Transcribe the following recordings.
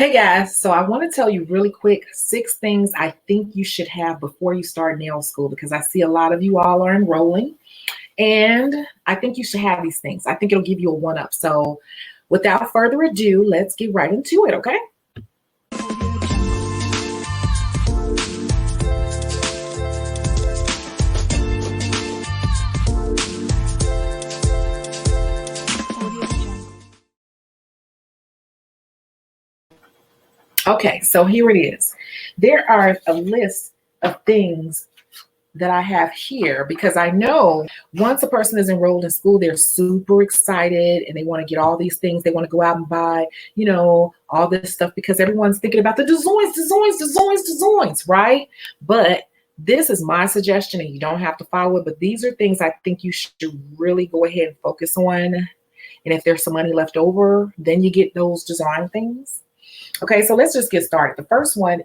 Hey guys, so I want to tell you really quick 6 things I think you should have before you start nail school because I see a lot of you all are enrolling and I think you should have these things. I think it'll give you a one-up. So without further ado, let's get right into it, okay? Okay, so here it is. There are a list of things that I have here because I know once a person is enrolled in school, they're super excited and they want to get all these things. They want to go out and buy, all this stuff because everyone's thinking about the designs, right? But this is my suggestion and you don't have to follow it, but these are things I think you should really go ahead and focus on. And if there's some money left over, then you get those design things. Okay, so let's just get started. The first one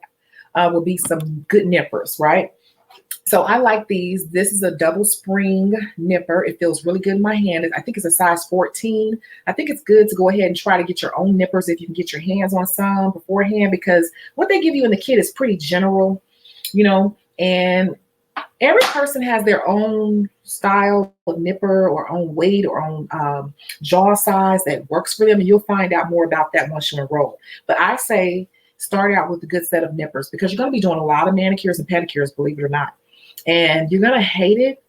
will be some good nippers, right? So I like these. This is a double spring nipper. It feels really good in my hand. I think it's a size 14. I think it's good to go ahead and try to get your own nippers if you can get your hands on some beforehand, because what they give you in the kit is pretty general, and every person has their own style of nipper or own weight or own jaw size that works for them. And you'll find out more about that once you enroll. But I say start out with a good set of nippers because you're going to be doing a lot of manicures and pedicures, believe it or not. And you're going to hate it,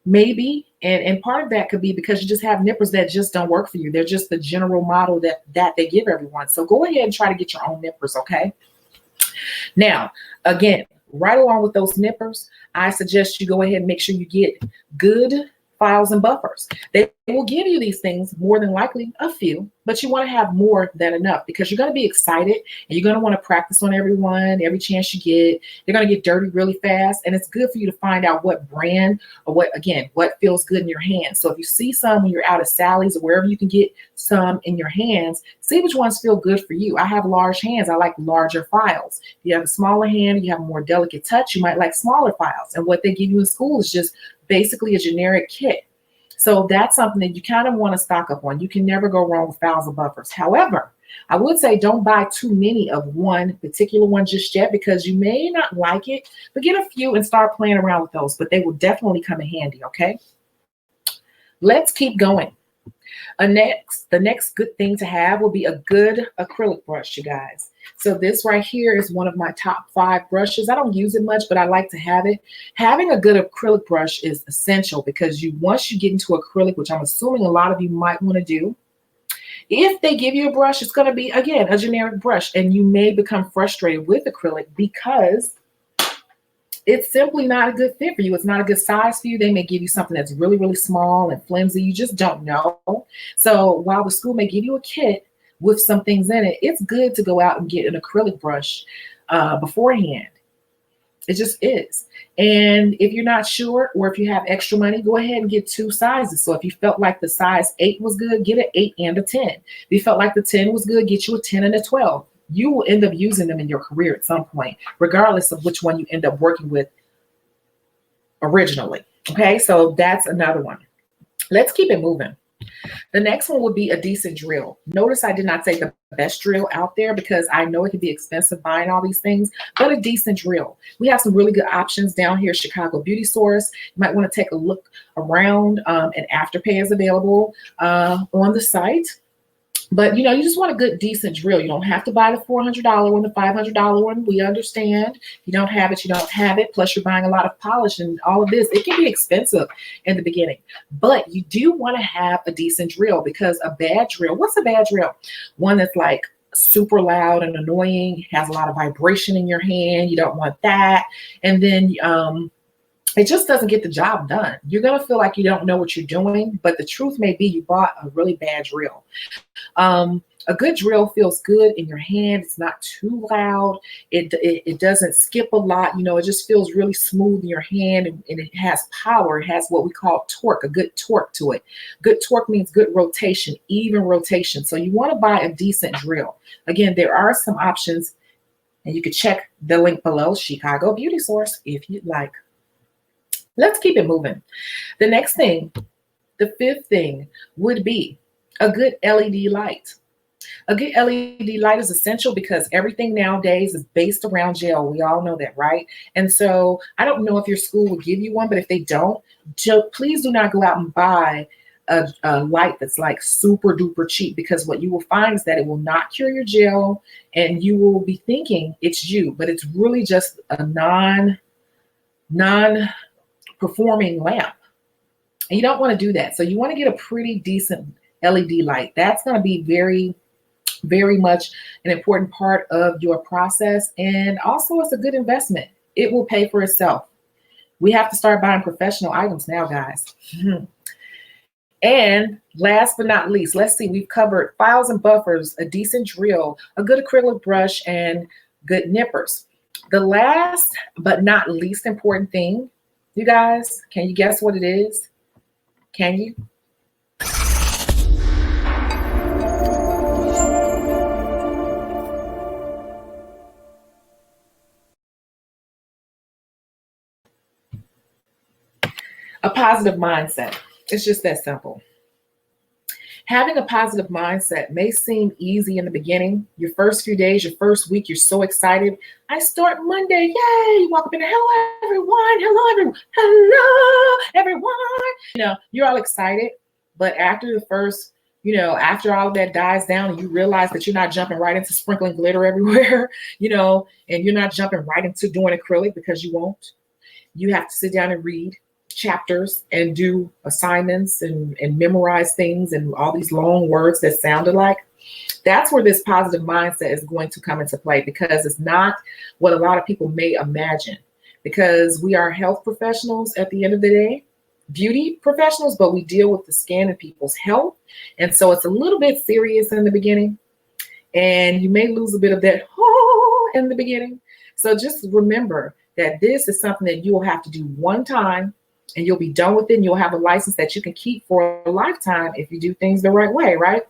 maybe. And part of that could be because you just have nippers that just don't work for you. They're just the general model that they give everyone. So go ahead and try to get your own nippers, okay? Now, again, right along with those nippers, I suggest you go ahead and make sure you get good files and buffers. They will give you these things, more than likely a few, but you want to have more than enough because you're going to be excited and you're going to want to practice on everyone every chance you get. You're going to get dirty really fast, and it's good for you to find out what brand or what feels good in your hands. So if you see some when you're out at Sally's or wherever you can get some in your hands, see which ones feel good for you. I have large hands. I like larger files. If you have a smaller hand, you have a more delicate touch, you might like smaller files. And what they give you in school is just basically a generic kit. So that's something that you kind of want to stock up on. You can never go wrong with files and buffers. However, I would say don't buy too many of one particular one just yet because you may not like it, but get a few and start playing around with those, but they will definitely come in handy, okay? Let's keep going. The next good thing to have will be a good acrylic brush, you guys. So this right here is one of my top 5 brushes. I don't use it much, but I like to have it. Having a good acrylic brush is essential because once you get into acrylic, which I'm assuming a lot of you might want to do, if they give you a brush, it's going to be, again, a generic brush, and you may become frustrated with acrylic because it's simply not a good fit for you. It's not a good size for you. They may give you something that's really, really small and flimsy. You just don't know. So while the school may give you a kit with some things in it, it's good to go out and get an acrylic brush beforehand. It just is. And if you're not sure, or if you have extra money, go ahead and get 2 sizes. So if you felt like the size 8 was good, get an 8 and a 10. If you felt like the 10 was good, get you a 10 and a 12. You will end up using them in your career at some point, regardless of which one you end up working with originally. Okay, so that's another one. Let's keep it moving. The next one would be a decent drill. Notice I did not say the best drill out there because I know it can be expensive buying all these things, but a decent drill. We have some really good options down here at Shecago Beauty Source. You might want to take a look around, and Afterpay is available on the site. But, you just want a good, decent drill. You don't have to buy the $400 one, the $500 one. We understand. If you don't have it, you don't have it. Plus, you're buying a lot of polish and all of this. It can be expensive in the beginning. But you do want to have a decent drill because a bad drill, what's a bad drill? One that's like super loud and annoying, has a lot of vibration in your hand. You don't want that. And then it just doesn't get the job done. You're going to feel like you don't know what you're doing, but the truth may be you bought a really bad drill. A good drill feels good in your hand. It's not too loud. It doesn't skip a lot. It just feels really smooth in your hand, and it has power. It has what we call torque, a good torque to it. Good torque means good rotation, even rotation. So you want to buy a decent drill. Again, there are some options, and you can check the link below, Shecago Beauty Source, if you'd like. Let's keep it moving. The next thing, the 5th thing would be a good LED light. A good LED light is essential because everything nowadays is based around gel. We all know that, right? And so I don't know if your school will give you one, but if they don't, please do not go out and buy a light that's like super duper cheap, because what you will find is that it will not cure your gel and you will be thinking it's you, but it's really just a non-performing lamp. And you don't want to do that. So you want to get a pretty decent LED light. That's going to be very, very much an important part of your process. And also it's a good investment. It will pay for itself. We have to start buying professional items now, guys. And last but not least, let's see, we've covered files and buffers, a decent drill, a good acrylic brush, and good nippers. The last but not least important thing, you guys, can you guess what it is? Can you? A positive mindset. It's just that simple. Having a positive mindset may seem easy in the beginning. Your first few days, your first week, you're so excited. I start Monday. Yay. You walk up in there. Hello, everyone. Hello, everyone. Hello, everyone. You know, you're all excited. But after the first, after all of that dies down and you realize that you're not jumping right into sprinkling glitter everywhere, and you're not jumping right into doing acrylic, because you won't. You have to sit down and read chapters and do assignments and memorize things and all these long words that sound alike. That's where this positive mindset is going to come into play, because it's not what a lot of people may imagine, because we are health professionals at the end of the day, beauty professionals, but we deal with the skin and people's health. And so it's a little bit serious in the beginning, and you may lose a bit of that in the beginning. So just remember that this is something that you will have to do one time, and you'll be done with it, and you'll have a license that you can keep for a lifetime if you do things the right way, right?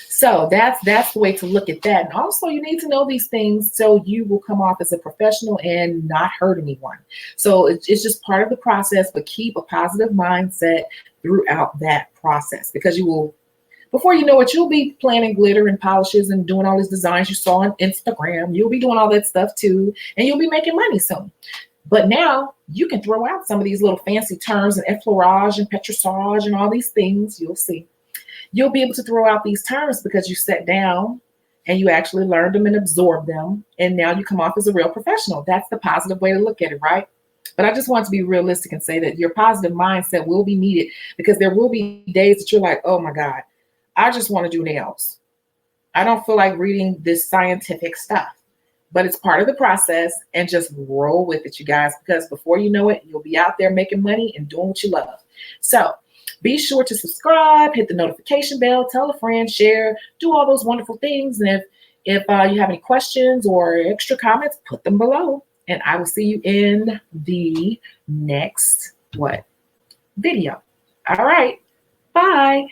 So that's the way to look at that. And also you need to know these things so you will come off as a professional and not hurt anyone. So it's just part of the process, but keep a positive mindset throughout that process, because you will, before you know it, you'll be planning glitter and polishes and doing all these designs you saw on Instagram. You'll be doing all that stuff too, and you'll be making money soon. But now you can throw out some of these little fancy terms and effleurage and petrissage and all these things. You'll see. You'll be able to throw out these terms because you sat down and you actually learned them and absorbed them. And now you come off as a real professional. That's the positive way to look at it, right? But I just want to be realistic and say that your positive mindset will be needed, because there will be days that you're like, oh my God, I just want to do nails. I don't feel like reading this scientific stuff. But it's part of the process, and just roll with it, you guys, because before you know it, you'll be out there making money and doing what you love. So be sure to subscribe, hit the notification bell, tell a friend, share, do all those wonderful things. And if you have any questions or extra comments, put them below, and I will see you in the next video. All right. Bye.